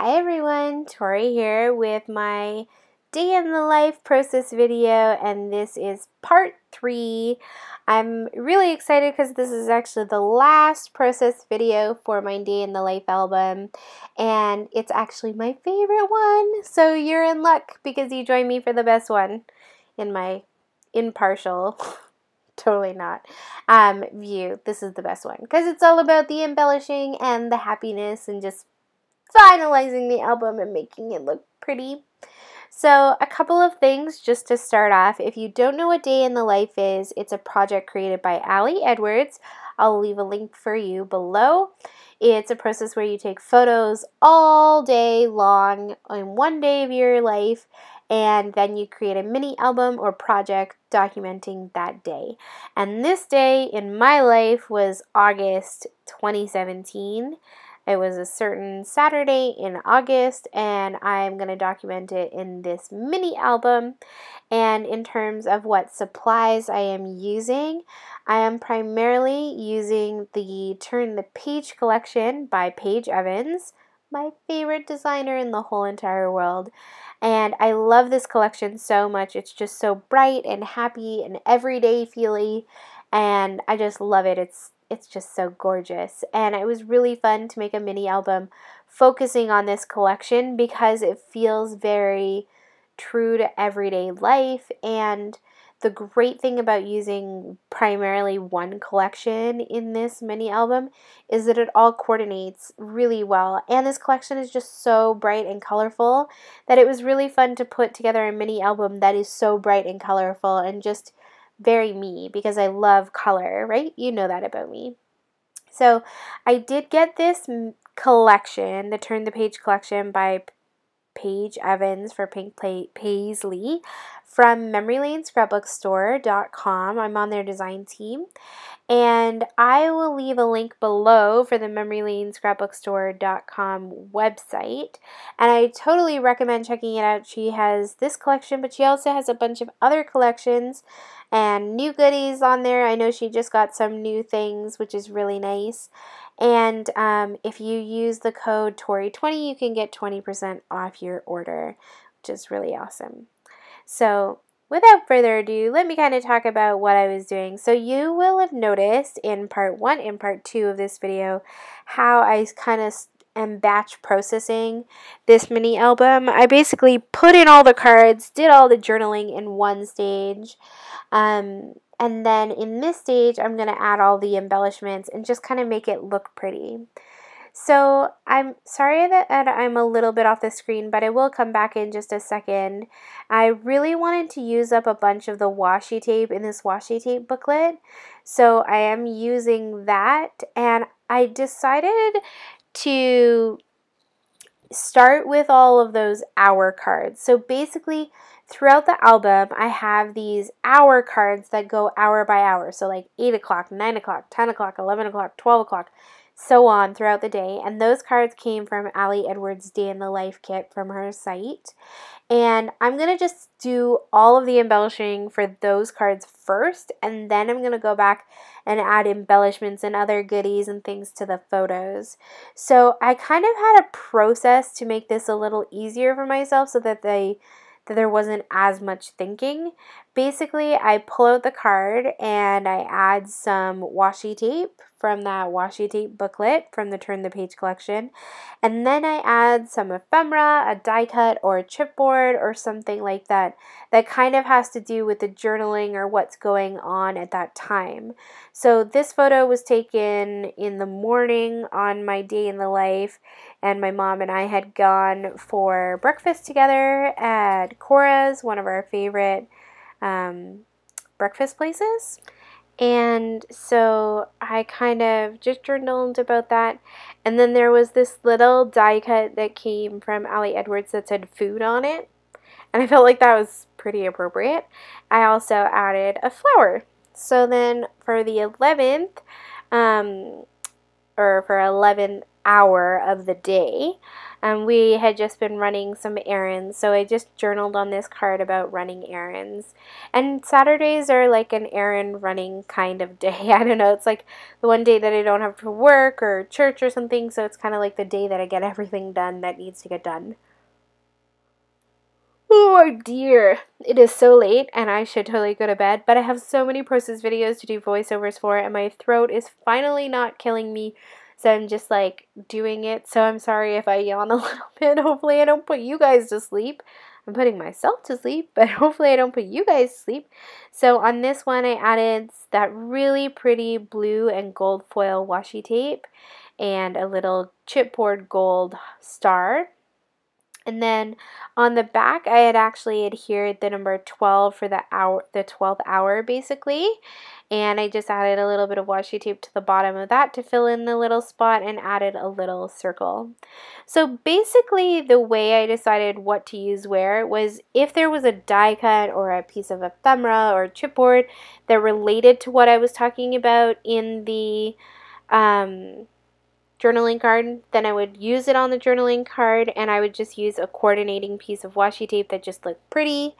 Hi everyone, Tori here with my day in the life process video, and this is part 3. I'm really excited because this is actually the last process video for my day in the life album, and it's actually my favorite one, so you're in luck because you joined me for the best one in my impartial totally not view. This is the best one because it's all about the embellishing and the happiness and just finalizing the album and making it look pretty. So a couple of things just to start off. If you don't know what Day in the Life is, it's a project created by Ali Edwards. I'll leave a link for you below. It's a process where you take photos all day long on one day of your life, and then you create a mini album or project documenting that day. And this day in my life was August 2017. It was a certain Saturday in August, and I'm going to document it in this mini album. And in terms of what supplies I am using, I am primarily using the Turn the Page collection by Paige Evans, my favorite designer in the whole entire world. And I love this collection so much. It's just so bright and happy and everyday feely, and I just love it. It's just so gorgeous, and it was really fun to make a mini album focusing on this collection because it feels very true to everyday life. And the great thing about using primarily one collection in this mini album is that it all coordinates really well, and this collection is just so bright and colorful that it was really fun to put together a mini album that is so bright and colorful and just very me, because I love color, right? You know that about me. So I did get this collection, the Turn the Page collection by Paige Evans for Pink Paisley, from MemoryLaneScrapbookStore.com. I'm on their design team, and I will leave a link below for the MemoryLaneScrapbookStore.com website, and I totally recommend checking it out. She has this collection, but she also has a bunch of other collections and new goodies on there. I know she just got some new things, which is really nice. And if you use the code Tori20, you can get 20% off your order, which is really awesome. So without further ado, let me kind of talk about what I was doing. So you will have noticed in part 1 and part 2 of this video how I kind of am batch processing this mini album. I basically put in all the cards, did all the journaling in one stage, and then in this stage I'm going to add all the embellishments and just kind of make it look pretty. So I'm sorry that I'm a little bit off the screen, but I will come back in just a second. I really wanted to use up a bunch of the washi tape in this washi tape booklet, so I am using that, and I decided to start with all of those hour cards. So basically throughout the album I have these hour cards that go hour by hour, so like 8 o'clock, 9 o'clock, 10 o'clock, 11 o'clock, 12 o'clock, so on throughout the day. And those cards came from Ali Edwards' Day in the Life kit from her site. And I'm going to just do all of the embellishing for those cards first, and then I'm going to go back and add embellishments and other goodies and things to the photos. So I kind of had a process to make this a little easier for myself so that there wasn't as much thinking. Basically, I pull out the card and I add some washi tape from that washi tape booklet from the Turn the Page collection, and then I add some ephemera, a die cut, or a chipboard, or something like that that kind of has to do with the journaling or what's going on at that time. So this photo was taken in the morning on my day in the life, and my mom and I had gone for breakfast together at Cora's, one of our favorite breakfast places. And so I kind of just journaled about that. And then there was this little die cut that came from Ali Edwards that said food on it, and I felt like that was pretty appropriate. I also added a flower. So then for the 11th, or for 11 hour of the day. We had just been running some errands, so I just journaled on this card about running errands. And Saturdays are like an errand running kind of day. I don't know, it's like the one day that I don't have to work or church or something, so it's kind of like the day that I get everything done that needs to get done. Oh dear, it is so late and I should totally go to bed, but I have so many process videos to do voiceovers for and my throat is finally not killing me, so I'm just like doing it. So I'm sorry if I yawn a little bit. Hopefully I don't put you guys to sleep. I'm putting myself to sleep, but hopefully I don't put you guys to sleep. So on this one I added that really pretty blue and gold foil washi tape and a little chipboard gold star. And then on the back, I had actually adhered the number 12 for the 12th hour basically. And I just added a little bit of washi tape to the bottom of that to fill in the little spot and added a little circle. So basically the way I decided what to use where was if there was a die cut or a piece of ephemera or chipboard that related to what I was talking about in the journaling card, then I would use it on the journaling card and I would just use a coordinating piece of washi tape that just looked pretty.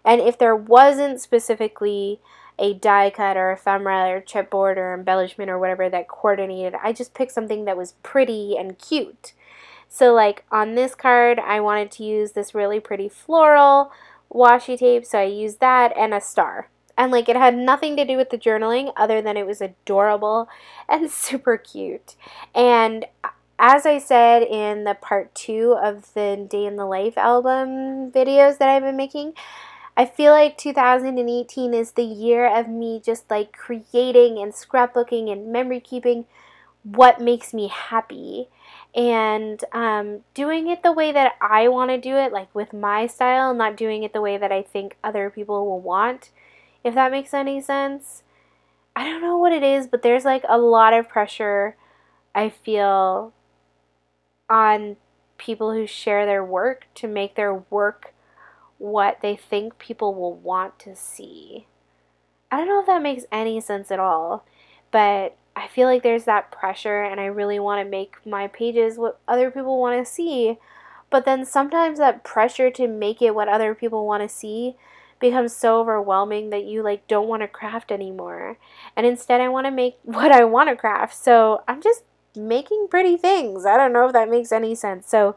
And if there wasn't specifically a die cut or ephemera or chipboard or embellishment or whatever that coordinated, I just picked something that was pretty and cute. So like on this card, I wanted to use this really pretty floral washi tape, so I used that and a star. And like it had nothing to do with the journaling other than it was adorable and super cute. And as I said in the part 2 of the Day in the Life album videos that I've been making, I feel like 2018 is the year of me just like creating and scrapbooking and memory keeping what makes me happy. And doing it the way that I want to do it, like with my style, not doing it the way that I think other people will want. If that makes any sense. I don't know what it is, but there's like a lot of pressure I feel on people who share their work to make their work what they think people will want to see. I don't know if that makes any sense at all, but I feel like there's that pressure and I really want to make my pages what other people want to see. But then sometimes that pressure to make it what other people want to see becomes so overwhelming that you like don't want to craft anymore. And instead I want to make what I want to craft. So I'm just making pretty things. I don't know if that makes any sense. So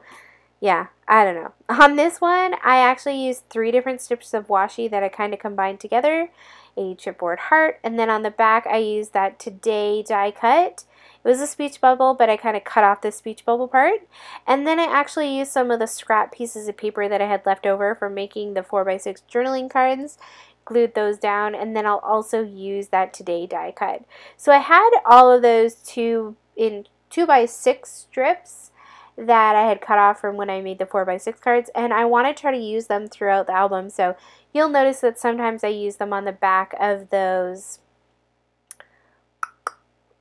yeah, I don't know. On this one, I actually used 3 different strips of washi that I kind of combined together. A chipboard heart, and then on the back I used that Today die cut. It was a speech bubble, but I kind of cut off the speech bubble part. And then I actually used some of the scrap pieces of paper that I had left over from making the 4x6 journaling cards, glued those down, and then I'll also use that Today die cut. So I had all of those 2x6 strips that I had cut off from when I made the 4x6 cards, and I want to try to use them throughout the album. So you'll notice that sometimes I use them on the back of those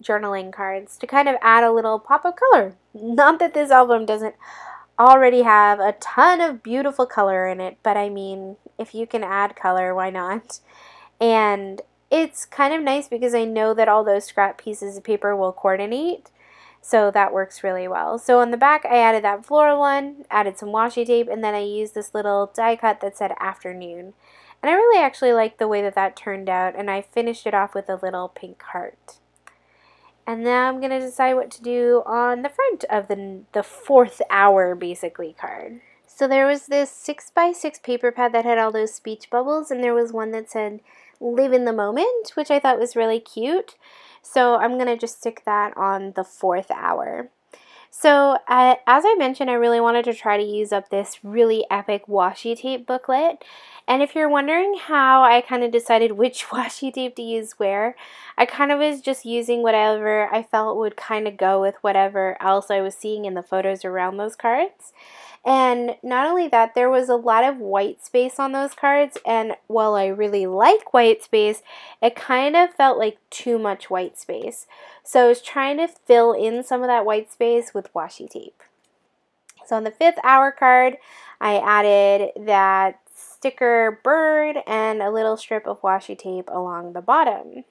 journaling cards to kind of add a little pop of color. Not that this album doesn't already have a ton of beautiful color in it, but I mean, if you can add color, why not? And it's kind of nice because I know that all those scrap pieces of paper will coordinate. So that works really well. So on the back, I added that floral one, added some washi tape, and then I used this little die cut that said afternoon. And I really actually liked the way that that turned out, and I finished it off with a little pink heart. And now I'm going to decide what to do on the front of the 4th hour, basically, card. So there was this 6x6 paper pad that had all those speech bubbles, and there was one that said, live in the moment, which I thought was really cute. So I'm going to just stick that on the 4th hour. So as I mentioned, I really wanted to try to use up this really epic washi tape booklet. And if you're wondering how I kind of decided which washi tape to use where, I kind of was just using whatever I felt would kind of go with whatever else I was seeing in the photos around those cards. And not only that, there was a lot of white space on those cards, and while I really like white space, it kind of felt like too much white space. So I was trying to fill in some of that white space with washi tape. So on the 5th hour card, I added that sticker bird and a little strip of washi tape along the bottom.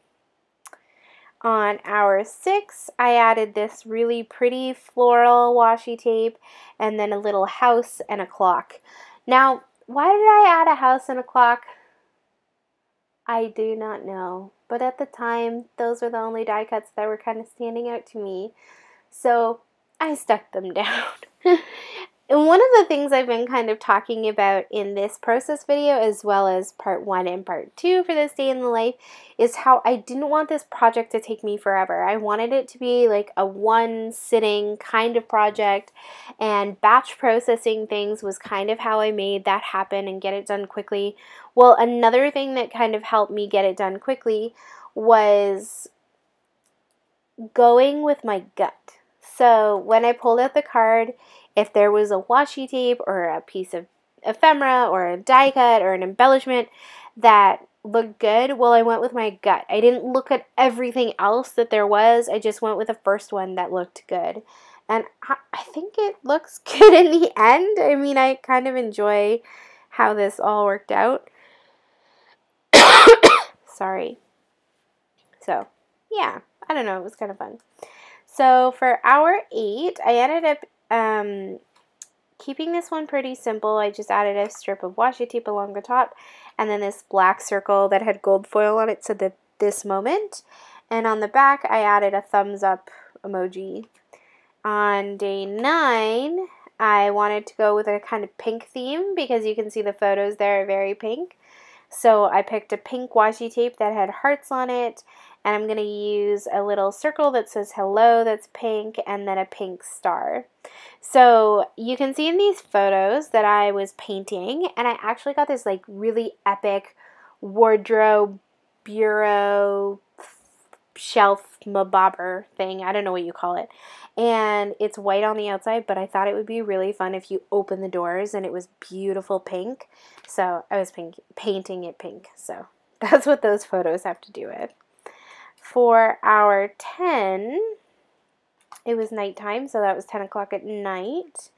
On hour 6, I added this really pretty floral washi tape and then a little house and a clock. Now, why did I add a house and a clock? I do not know. But at the time, those were the only die cuts that were kind of standing out to me. So I stuck them down. And one of the things I've been kind of talking about in this process video, as well as part 1 and part 2 for this day in the life, is how I didn't want this project to take me forever. I wanted it to be like a one-sitting kind of project, and batch processing things was kind of how I made that happen and get it done quickly. Well, another thing that kind of helped me get it done quickly was going with my gut. So when I pulled out the card, if there was a washi tape or a piece of ephemera or a die cut or an embellishment that looked good, well, I went with my gut. I didn't look at everything else that there was. I just went with the first one that looked good. And I think it looks good in the end. I mean, I kind of enjoy how this all worked out. Sorry. So, yeah. I don't know. It was kind of fun. So for hour 8, I ended up keeping this one pretty simple. I just added a strip of washi tape along the top and then this black circle that had gold foil on it, so that this moment. And on the back, I added a thumbs up emoji. On day 9, I wanted to go with a kind of pink theme because you can see the photos there are very pink. So I picked a pink washi tape that had hearts on it, and I'm going to use a little circle that says hello that's pink, and then a pink star. So you can see in these photos that I was painting, and I actually got this like really epic wardrobe, bureau, shelf mabobber thing. I don't know what you call it. And it's white on the outside, but I thought it would be really fun if you open the doors and it was beautiful pink. So I was painting it pink. So that's what those photos have to do with. For hour 10, it was nighttime, so that was 10 o'clock at night.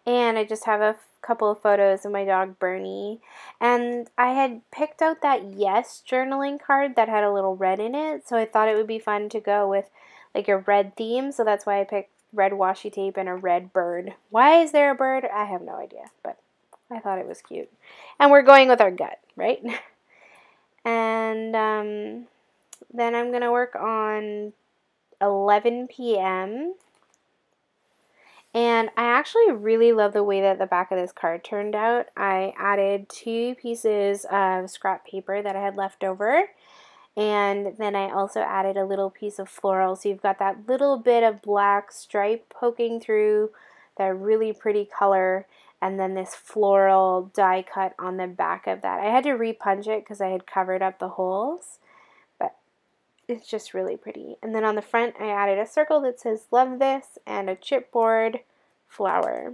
And I just have a couple of photos of my dog Bernie. And I had picked out that Yes journaling card that had a little red in it, so I thought it would be fun to go with like a red theme, so that's why I picked red washi tape and a red bird. Why is there a bird? I have no idea, but I thought it was cute. And we're going with our gut, right? And then I'm going to work on 11 p.m. And I actually really love the way that the back of this card turned out. I added 2 pieces of scrap paper that I had left over. And then I also added a little piece of floral. So you've got that little bit of black stripe poking through, that really pretty color, and then this floral die cut on the back of that. I had to repunch it because I had covered up the holes, but it's just really pretty. And then on the front, I added a circle that says love this and a chipboard flower.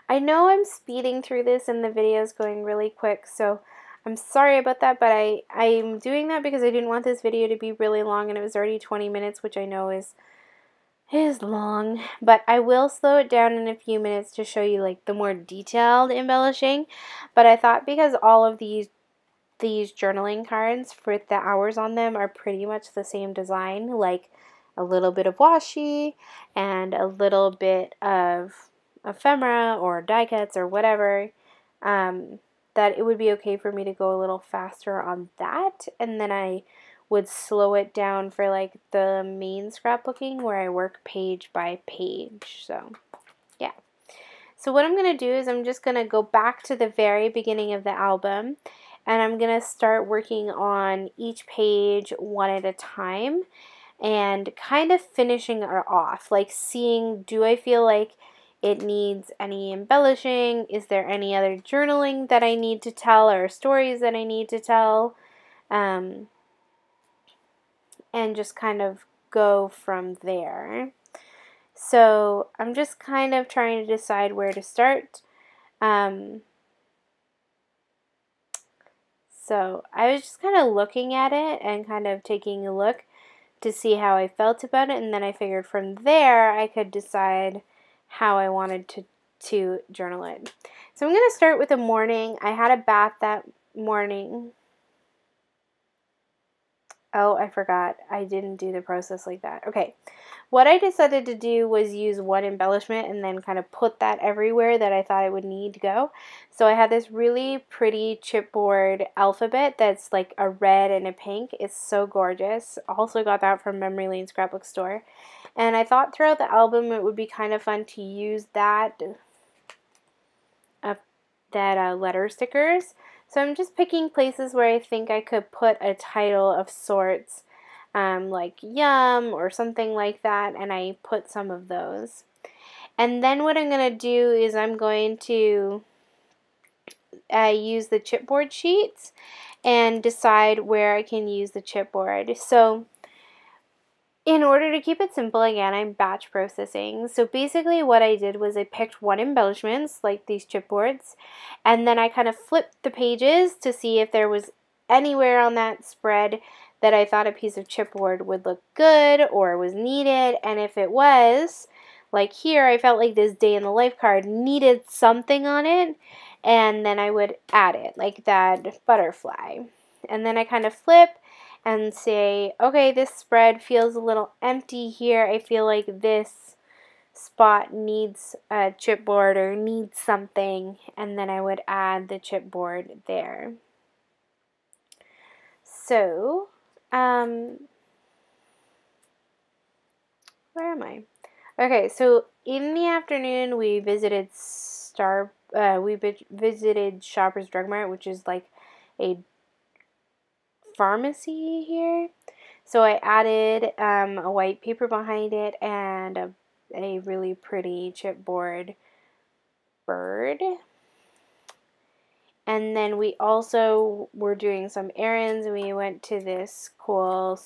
I know I'm speeding through this and the video is going really quick, so I'm sorry about that, but I'm doing that because I didn't want this video to be really long, and it was already 20 minutes, which I know is long, but I will slow it down in a few minutes to show you like the more detailed embellishing. But I thought because all of these journaling cards with the hours on them are pretty much the same design, like a little bit of washi and a little bit of ephemera or die cuts or whatever, that it would be okay for me to go a little faster on that, and then I would slow it down for like the main scrapbooking where I work page by page. So yeah. So what I'm going to do is I'm just going to go back to the very beginning of the album, and I'm going to start working on each page one at a time and kind of finishing it off, like seeing, do I feel like it needs any embellishing? Is there any other journaling that I need to tell or stories that I need to tell? And just kind of go from there. So I'm just kind of trying to decide where to start. So I was just kind of looking at it and kind of taking a look to see how I felt about it, and then I figured from there I could decide how I wanted to journal it. So I'm going to start with the morning. I had a bath that morning. Oh, I forgot. I didn't do the process like that. Okay. What I decided to do was use one embellishment and then kind of put that everywhere that I thought it would need to go. So I had this really pretty chipboard alphabet that's like a red and a pink. It's so gorgeous. Also got that from Memory Lane Scrapbook Store. And I thought throughout the album it would be kind of fun to use that letter stickers. So I'm just picking places where I think I could put a title of sorts, like yum or something like that, and I put some of those. And then what I'm going to do is I'm going to use the chipboard sheets and decide where I can use the chipboard. So in order to keep it simple, again, I'm batch processing. So basically what I did was I picked one embellishments, like these chipboards, and then I kind of flipped the pages to see if there was anywhere on that spread that I thought a piece of chipboard would look good or was needed. And if it was, like here, I felt like this day in the life card needed something on it, and then I would add it, like that butterfly. And then I kind of flip and say, okay, this spread feels a little empty here. I feel like this spot needs a chipboard or needs something, and then I would add the chipboard there. So, where am I? Okay, so in the afternoon we visited Shoppers Drug Mart, which is like a pharmacy here. So I added a white paper behind it and a really pretty chipboard bird. And then we also were doing some errands, and we went to this cool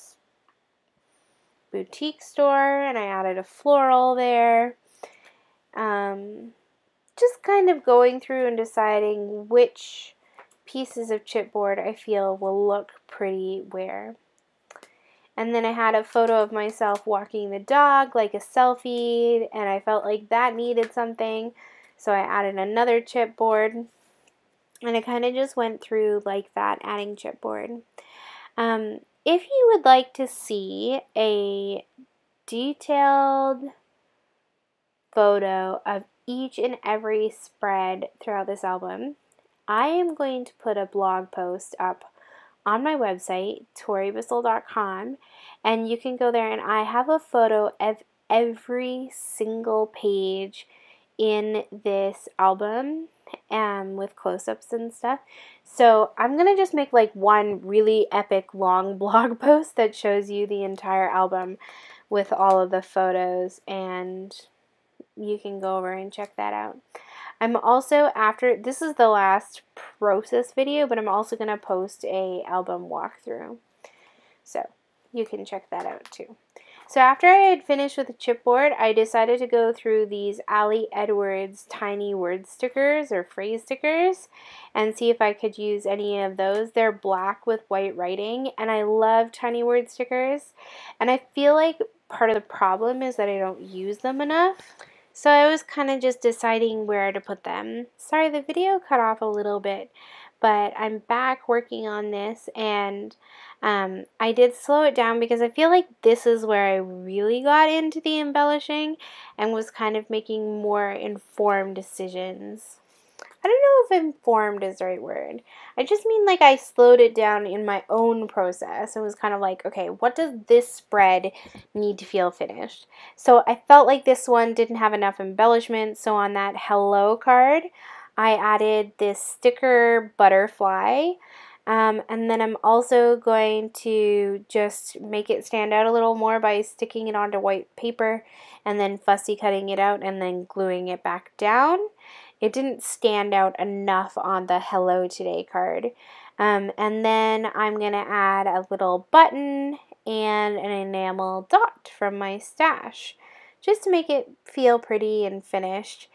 boutique store, and I added a floral there. Just kind of going through and deciding which pieces of chipboard I feel will look pretty where. And then I had a photo of myself walking the dog, like a selfie, and I felt like that needed something, so I added another chipboard, and I kind of just went through like that, adding chipboard. If you would like to see a detailed photo of each and every spread throughout this album, I am going to put a blog post up on my website, toribissel.com, and you can go there, and I have a photo of every single page in this album with close-ups and stuff. So I'm going to just make like one really epic long blog post that shows you the entire album with all of the photos, and you can go over and check that out. I'm also, this is the last process video, but I'm also going to post a album walkthrough. So you can check that out too. So after I had finished with the chipboard, I decided to go through these Ali Edwards tiny word stickers or phrase stickers and see if I could use any of those. They're black with white writing, and I love tiny word stickers. And I feel like part of the problem is that I don't use them enough. So I was kind of just deciding where to put them. Sorry, the video cut off a little bit, but I'm back working on this, and I did slow it down because I feel like this is where I really got into the embellishing and was kind of making more informed decisions. I don't know if informed is the right word. I just mean like I slowed it down in my own process and was kind of like, okay, what does this spread need to feel finished? So I felt like this one didn't have enough embellishment, so on that hello card, I added this sticker butterfly. And then I'm also going to just make it stand out a little more by sticking it onto white paper and then fussy cutting it out and then gluing it back down. It didn't stand out enough on the Hello Today card. And then I'm going to add a little button and an enamel dot from my stash just to make it feel pretty and finished.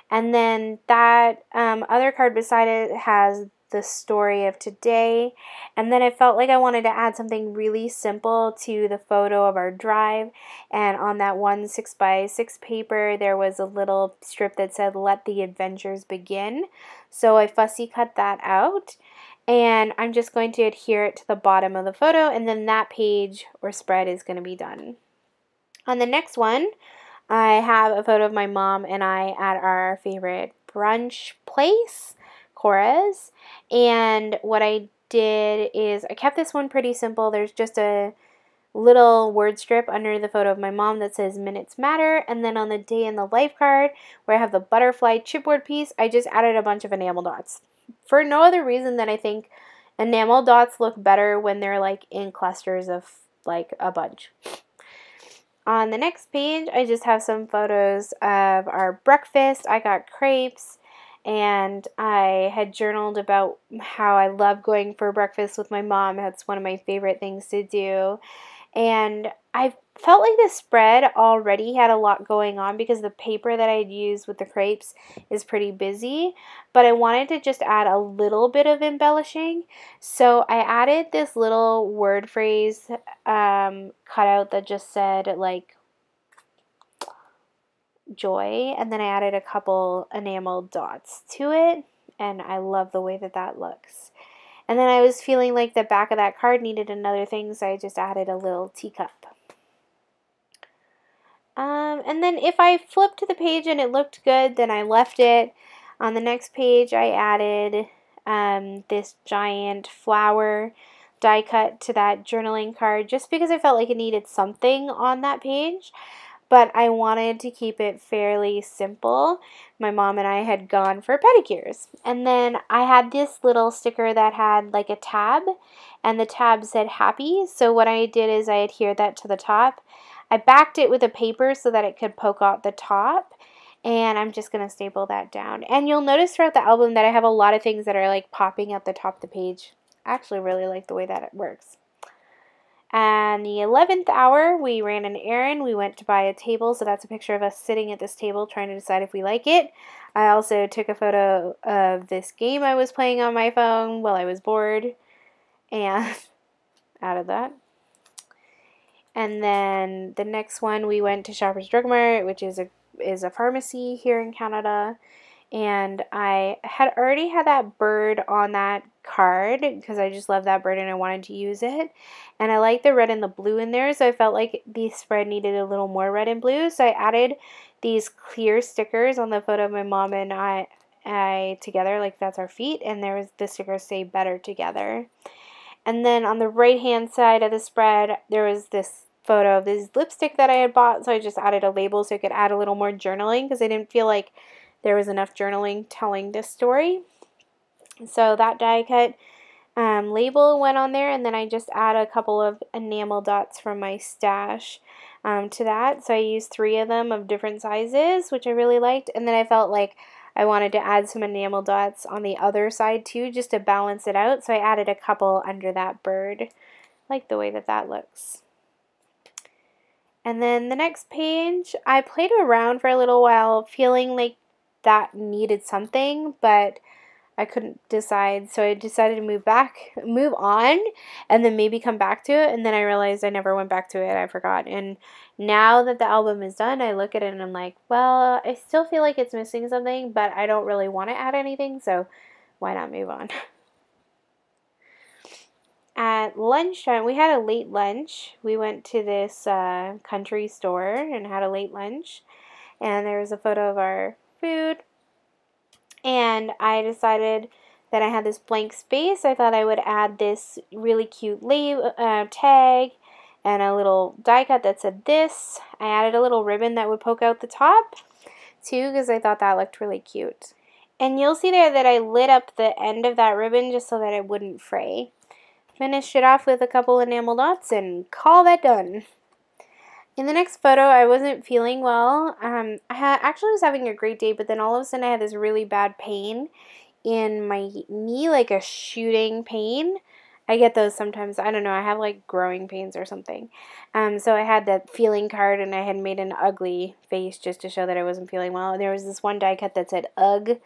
And then that other card beside it has the story of today, and then I felt like I wanted to add something really simple to the photo of our drive, and on that one 6x6 paper there was a little strip that said let the adventures begin, so I fussy cut that out, And I'm just going to adhere it to the bottom of the photo, and then that page or spread is going to be done. On the next one, I have a photo of my mom and I at our favorite brunch place, Cora's. And what I did is I kept this one pretty simple. There's just a little word strip under the photo of my mom that says minutes matter, and then on the day in the life card where I have the butterfly chipboard piece, I just added a bunch of enamel dots for no other reason than I think enamel dots look better when they're like in clusters of like a bunch. On the next page, I just have some photos of our breakfast. I got crepes, and I had journaled about how I love going for breakfast with my mom. That's one of my favorite things to do. And I felt like the spread already had a lot going on because the paper that I'd used with the crepes is pretty busy, but I wanted to just add a little bit of embellishing. So I added this little word phrase cutout that just said like joy, and then I added a couple enamel dots to it, and I love the way that that looks. And then I was feeling like the back of that card needed another thing, so I just added a little teacup. And then if I flipped to the page and it looked good, then I left it. On the next page, I added this giant flower die cut to that journaling card just because I felt like it needed something on that page. But I wanted to keep it fairly simple. My mom and I had gone for pedicures. And then I had this little sticker that had like a tab, and the tab said happy. So what I did is I adhered that to the top. I backed it with a paper so that it could poke out the top. And I'm just going to staple that down. And you'll notice throughout the album that I have a lot of things that are like popping at the top of the page. I actually really like the way that it works. And the 11th hour, we ran an errand. We went to buy a table, so that's a picture of us sitting at this table trying to decide if we like it. I also took a photo of this game I was playing on my phone while I was bored, and added that. And then the next one, we went to Shoppers Drug Mart, which is a pharmacy here in Canada. And I had already had that bird on that card because I just love that bird and I wanted to use it. And I like the red and the blue in there, so I felt like the spread needed a little more red and blue. So I added these clear stickers on the photo of my mom and I together, like that's our feet, and there was the stickers say better together. And then on the right hand side of the spread, there was this photo of this lipstick that I had bought, so I just added a label so I could add a little more journaling because I didn't feel like there was enough journaling telling this story. So that die cut label went on there, and then I just add a couple of enamel dots from my stash to that. So I used 3 of them of different sizes, which I really liked, and then I felt like I wanted to add some enamel dots on the other side too, just to balance it out. So I added a couple under that bird. I like the way that that looks. And then the next page, I played around for a little while, feeling like that needed something, but I couldn't decide, so I decided to move on, and then maybe come back to it, and then I realized I never went back to it. I forgot, and now that the album is done, I look at it and I'm like, well, I still feel like it's missing something, but I don't really want to add anything, so why not move on? At lunchtime, we had a late lunch. We went to this country store and had a late lunch, and there was a photo of our food, and I decided that I had this blank space. I thought I would add this really cute tag and a little die cut that said this. I added a little ribbon that would poke out the top too because I thought that looked really cute. And you'll see there that I lit up the end of that ribbon just so that it wouldn't fray. Finished it off with a couple enamel dots and call that done. In the next photo, I wasn't feeling well. I actually was having a great day, but then all of a sudden I had this really bad pain in my knee, like a shooting pain. I get those sometimes. I don't know. I have like growing pains or something. So I had that feeling card, and I had made an ugly face just to show that I wasn't feeling well. And there was this one die cut that said "Ugh,"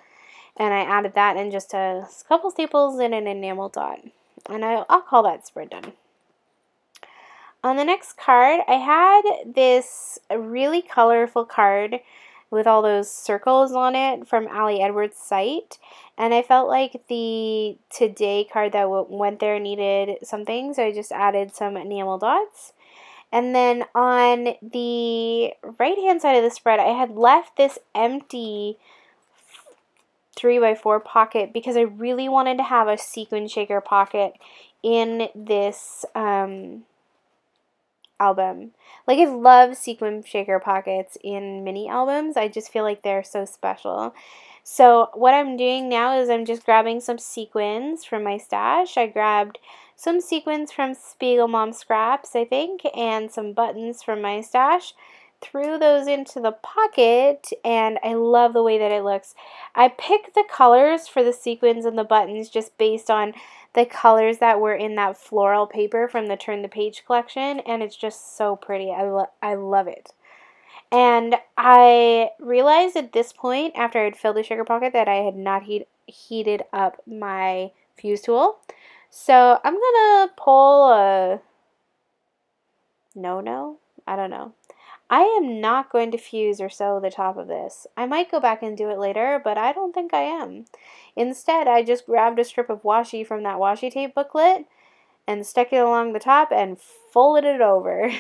and I added that and just a couple staples and an enamel dot. And I'll call that spread done. On the next card, I had this really colorful card with all those circles on it from Ali Edwards' site. And I felt like the Today card that went there needed something, so I just added some enamel dots. And then on the right-hand side of the spread, I had left this empty 3x4 pocket because I really wanted to have a sequin shaker pocket in this album. Like, I love sequin shaker pockets in mini albums. I just feel like they're so special. So what I'm doing now is I'm just grabbing some sequins from my stash. I grabbed some sequins from Spiegel Mom Scraps, I think, and some buttons from my stash. Threw those into the pocket, and I love the way that it looks. I picked the colors for the sequins and the buttons just based on the colors that were in that floral paper from the Turn the Page collection, and it's just so pretty. I love it. And I realized at this point, after I'd filled the sugar pocket, that I had not heated up my fuse tool. So I'm gonna pull a no, I don't know. I am not going to fuse or sew the top of this. I might go back and do it later, but I don't think I am. Instead, I just grabbed a strip of washi from that washi tape booklet and stuck it along the top and folded it over.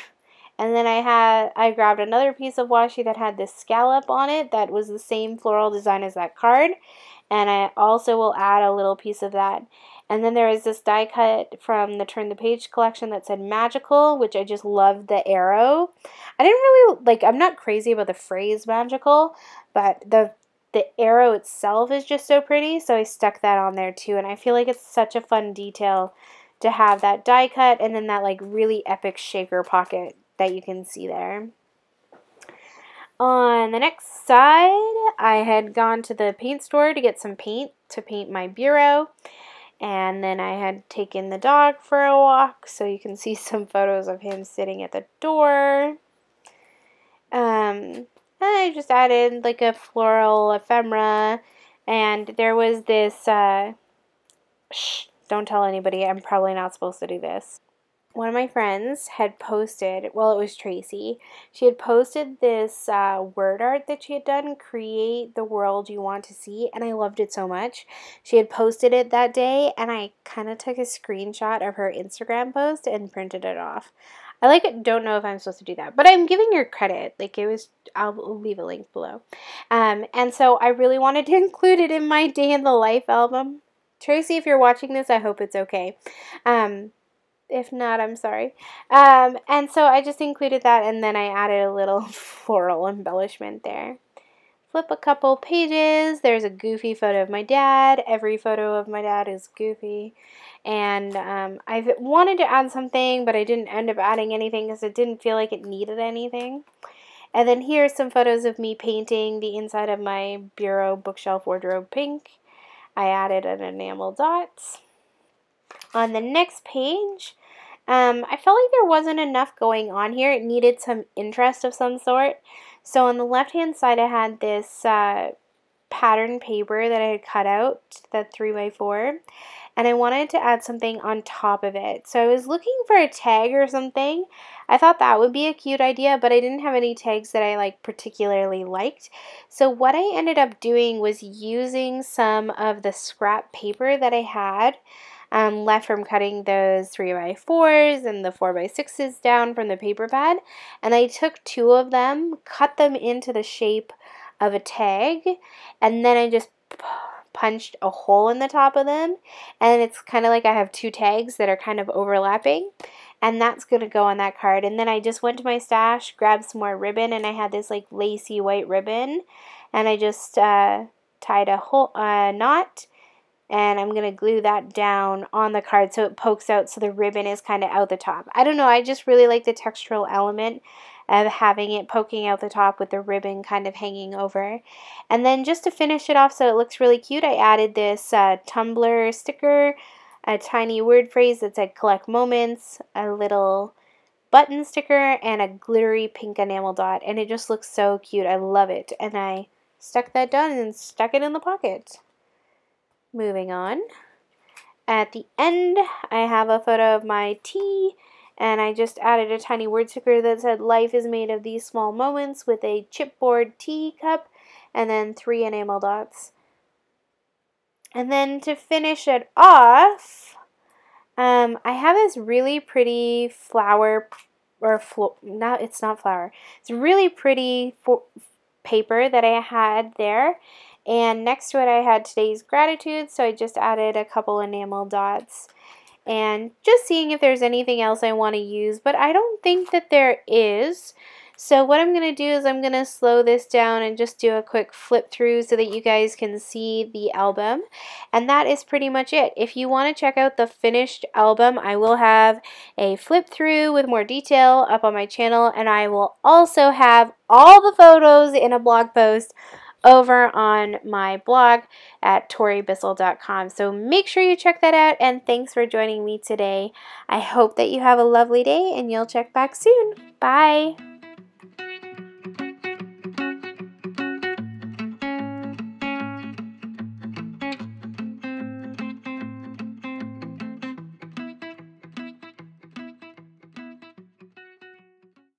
And then I grabbed another piece of washi that had this scallop on it that was the same floral design as that card. And I also will add a little piece of that. And then there is this die cut from the Turn the Page collection that said magical, which I just loved the arrow. I didn't really, like, I'm not crazy about the phrase magical, but the arrow itself is just so pretty, so I stuck that on there too. And I feel like it's such a fun detail to have that die cut and then that, like, really epic shaker pocket that you can see there. On the next side, I had gone to the paint store to get some paint to paint my bureau. And then I had taken the dog for a walk, so you can see some photos of him sitting at the door. And I just added like a floral ephemera, and there was this, shh, don't tell anybody, I'm probably not supposed to do this. One of my friends had posted, well, it was Tracy, she had posted this word art that she had done, Create the World You Want to See, and I loved it so much. She had posted it that day, and I kind of took a screenshot of her Instagram post and printed it off. I don't know if I'm supposed to do that, but I'm giving her credit. Like, it was, I'll leave a link below. And so I really wanted to include it in my Day in the Life album. Tracy, if you're watching this, I hope it's okay. If not, I'm sorry. And so I just included that, and then I added a little floral embellishment there. Flip a couple pages. There's a goofy photo of my dad. Every photo of my dad is goofy. And I wanted to add something, but I didn't end up adding anything because it didn't feel like it needed anything. And then here's some photos of me painting the inside of my bureau, bookshelf, wardrobe pink. I added an enamel dots. On the next page, I felt like there wasn't enough going on here. It needed some interest of some sort. So on the left-hand side, I had this pattern paper that I had cut out, that 3x4, and I wanted to add something on top of it. So I was looking for a tag or something. I thought that would be a cute idea, but I didn't have any tags that I particularly liked. So what I ended up doing was using some of the scrap paper that I had left from cutting those 3x4s and the 4x6s down from the paper pad, and I took two of them, cut them into the shape of a tag, and then I just punched a hole in the top of them, and it's kind of like I have two tags that are kind of overlapping, and that's going to go on that card. And then I just went to my stash, grabbed some more ribbon, and I had this like lacy white ribbon, and I just tied a knot, and I'm going to glue that down on the card so it pokes out so the ribbon is kind of out the top. I don't know, I just really like the textural element of having it poking out the top with the ribbon kind of hanging over. And then just to finish it off so it looks really cute, I added this Tumblr sticker, a tiny word phrase that said collect moments, a little button sticker, and a glittery pink enamel dot, and it just looks so cute. I love it. And I stuck that down and stuck it in the pocket. Moving on. At the end, I have a photo of my tea And I just added a tiny word sticker that said life is made of these small moments with a chipboard teacup and then 3 enamel dots. And then to finish it off, I have this really pretty flower, it's not flower. It's really pretty paper that I had there. And next to it I had today's gratitude, so I just added a couple enamel dots. And just seeing if there's anything else I want to use, but I don't think that there is. So what I'm going to do is I'm going to slow this down and just do a quick flip through so that you guys can see the album. And that is pretty much it. If you want to check out the finished album, I will have a flip through with more detail up on my channel, and I will also have all the photos in a blog post over on my blog at toribissell.com. So make sure you check that out, and thanks for joining me today. I hope that you have a lovely day and you'll check back soon. Bye!